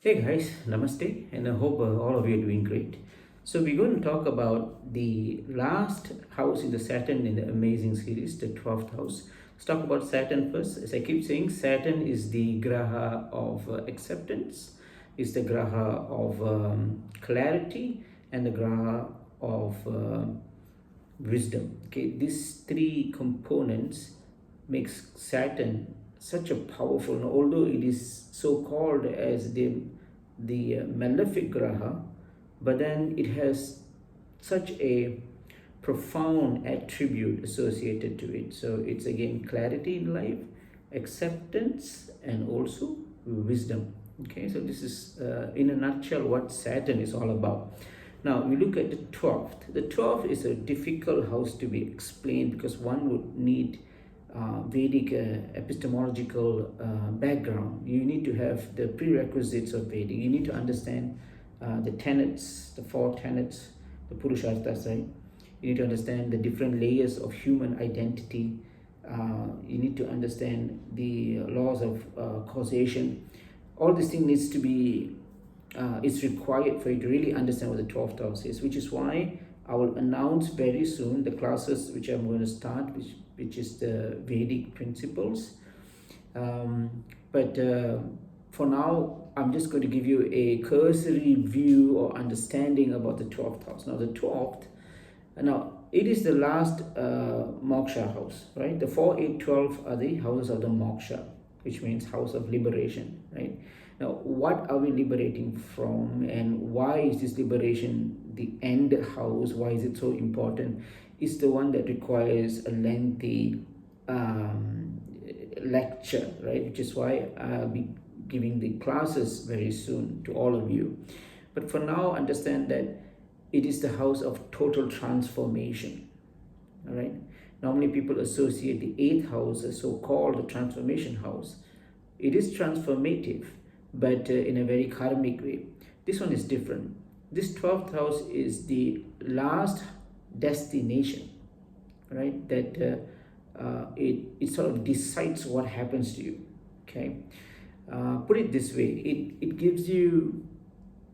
Hey guys, namaste, and I hope all of you are doing great. So, we're going to talk about the last house in the Saturn in the amazing series, the 12th house. Let's talk about Saturn first. As I keep saying, Saturn is the graha of acceptance, is the graha of clarity, and the graha of wisdom. Okay, these three components makes Saturn such a powerful, although it is so called as the malefic graha, but then it has such a profound attribute associated to it. So it's again clarity in life, acceptance, and also wisdom. Okay, so this is in a nutshell what Saturn is all about. Now we look at the 12th. The 12th is a difficult house to be explained because one would need Vedic epistemological background. You need to have the prerequisites of Vedic. You need to understand the tenets, the four tenets, the Purusharthas, right? You need to understand the different layers of human identity. You need to understand the laws of causation. All these things needs to be it's required for you to really understand what the 12th house is, which is why I will announce very soon the classes which I'm going to start, which is the Vedic principles. But for now, I'm just going to give you a cursory view or understanding about the 12th house. Now, the 12th, now it is the last moksha house, right? The 4, 8, 12 are the houses of the moksha, which means house of liberation, right? Now, what are we liberating from, and why is this liberation the end house? Why is it so important? It's the one that requires a lengthy lecture, right? Which is why I'll be giving the classes very soon to all of you. But for now, understand that it is the house of total transformation. All right. Normally, people associate the eighth house as so-called the transformation house. It is transformative, but in a very karmic way. This one is different. This 12th house is the last destination, right? That it sort of decides what happens to you. Okay. Put it this way: it gives you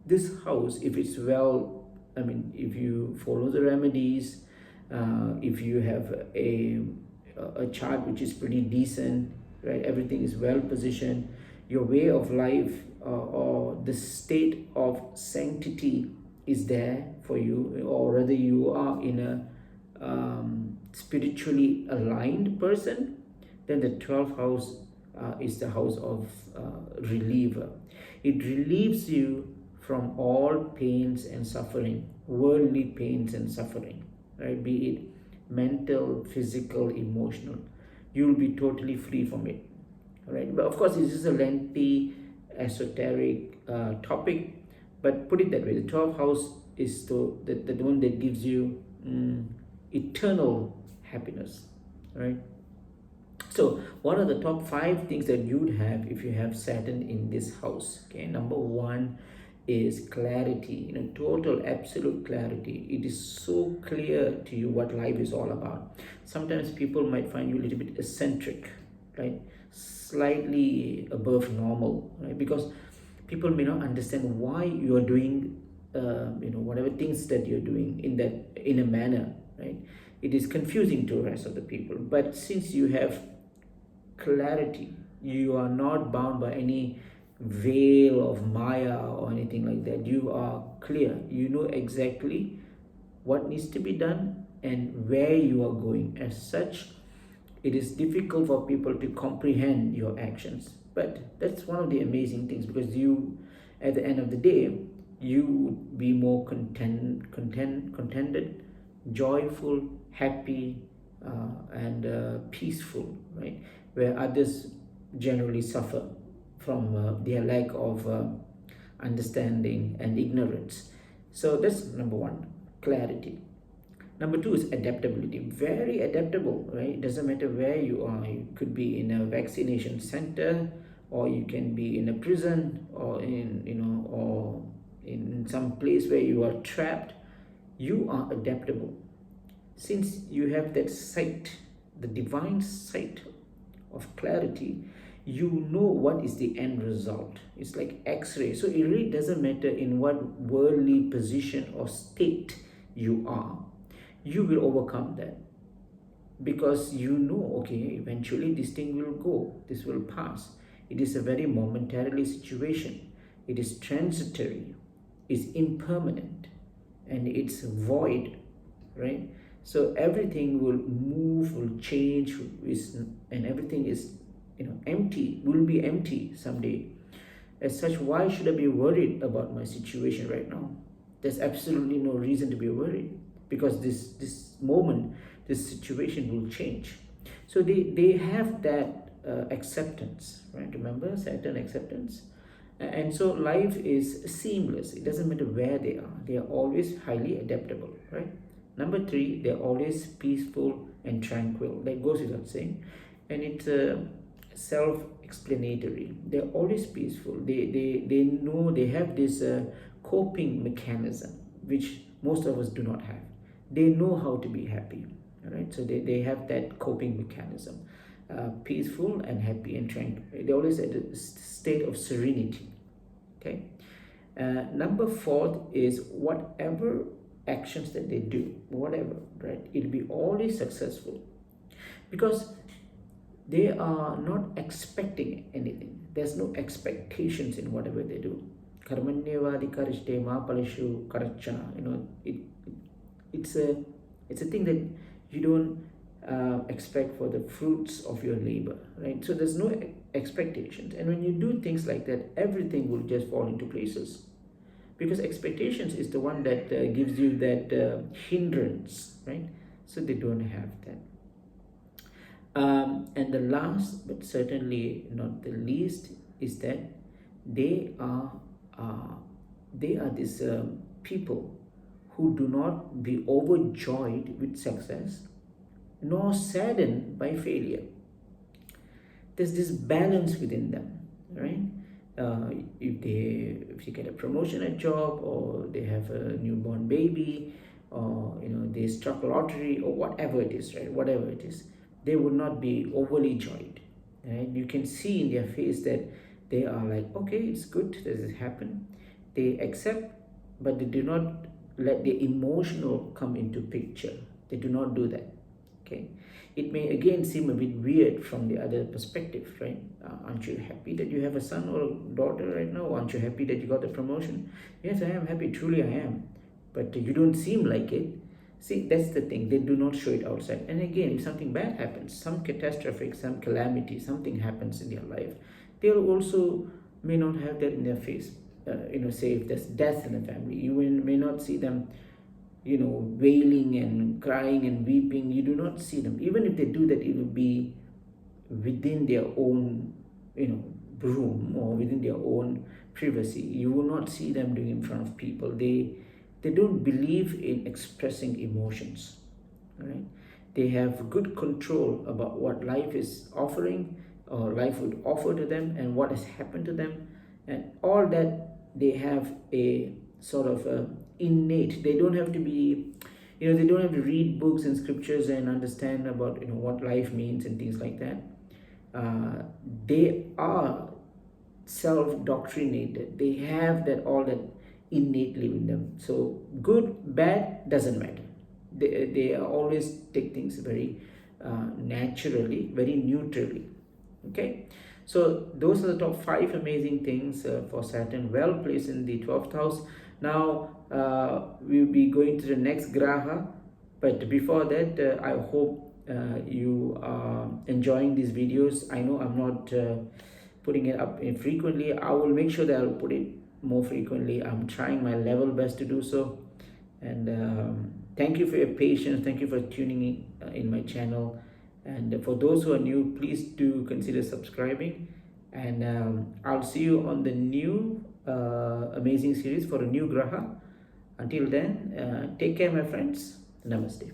this house if it's well. I mean, if you follow the remedies, if you have a chart which is pretty decent, right? Everything is well positioned. Your way of life or the state of sanctity is there for you, or whether you are in a spiritually aligned person, then the 12th house is the house of reliever. It relieves you from all pains and suffering, worldly pains and suffering, right? Be it mental, physical, emotional. You will be totally free from it, right? But of course, this is a lengthy, esoteric topic. But put it that way: the 12th house is the one that gives you eternal happiness, right? So, what are the top 5 things that you'd have if you have Saturn in this house? Okay, number one is clarity, total absolute clarity. It is so clear to you what life is all about. Sometimes people might find you a little bit eccentric, right? Slightly above normal, right? Because people may not understand why you are doing whatever things that you're doing in a manner, right? It is confusing to the rest of the people. But since you have clarity, you are not bound by any veil of Maya or anything like that. You are clear. You know exactly what needs to be done and where you are going. As such, it is difficult for people to comprehend your actions. But that's one of the amazing things, because you, at the end of the day, you would be more contented, joyful, happy, and peaceful, right? Where others generally suffer from their lack of understanding and ignorance. So that's number one, clarity. Number two is adaptability. Very adaptable, right? It doesn't matter where you are. You could be in a vaccination center, or you can be in a prison, or or in some place where you are trapped. You are adaptable. Since you have that sight, the divine sight of clarity, you know what is the end result. It's like x-ray, so it really doesn't matter in what worldly position or state you are, you will overcome that, because you know, okay, eventually this thing will go, this will pass. It is a very momentarily situation, it is transitory, it's impermanent, and it's void, right? So everything will move, will change, and everything is, empty, will be empty someday. As such, why should I be worried about my situation right now? There's absolutely no reason to be worried, because this moment, this situation will change. So they have that acceptance, right? Remember Saturn acceptance. And so life is seamless. It doesn't matter where they are always highly adaptable, right? Number three, they're always peaceful and tranquil. That goes without saying. And it's self-explanatory. They're always peaceful. They know, they have this coping mechanism, which most of us do not have. They know how to be happy, all right? So they have that coping mechanism. Peaceful and happy and tranquil. They're always at a state of serenity, okay? Number four is whatever actions that they do, whatever, right? It'll be always successful, because they are not expecting anything. There's no expectations in whatever they do. Karmanyevadi karishte ma palishu karacha. It's a thing that you don't expect for the fruits of your labor, right? So there's no expectations, and when you do things like that, everything will just fall into places, because expectations is the one that gives you that hindrance, right? So they don't have that. And the last, but certainly not the least, is that they are these people who do not be overjoyed with success nor saddened by failure. There's this balance within them, right? If you get a promotion at job, or they have a newborn baby, or they struck a lottery, or whatever it is, right? Whatever it is, they would not be overly joyed, right? You can see in their face that they are like, okay, it's good, this has happened. They accept, but they do not let the emotional come into picture. They do not do that, okay? It may again seem a bit weird from the other perspective, right? Aren't you happy that you have a son or a daughter right now? Aren't you happy that you got the promotion? Yes, I am happy, truly I am. But you don't seem like it. See, that's the thing. They do not show it outside. And again, if something bad happens, some catastrophic, some calamity, something happens in their life, they'll also may not have that in their face. Say if there's death in the family, you may not see them, wailing and crying and weeping. You do not see them. Even if they do that, it will be within their own, room, or within their own privacy. You will not see them doing in front of people. They don't believe in expressing emotions, right? They have good control about what life is offering, or life would offer to them, and what has happened to them, and all that. They have a sort of innate. They don't have to be, they don't have to read books and scriptures and understand about what life means and things like that. They are self-doctrinated. They have that, all that innately in them. So good, bad, doesn't matter. They always take things very naturally, very neutrally, okay? So those are the top 5 amazing things for Saturn, well placed in the 12th house. Now we'll be going to the next graha, but before that, I hope you are enjoying these videos. I know I'm not putting it up frequently. I will make sure that I'll put it more frequently. I'm trying my level best to do so. And thank you for your patience. Thank you for tuning in my channel. And for those who are new, please do consider subscribing. And I'll see you on the new amazing series for a new graha. Until then, take care, my friends. Namaste.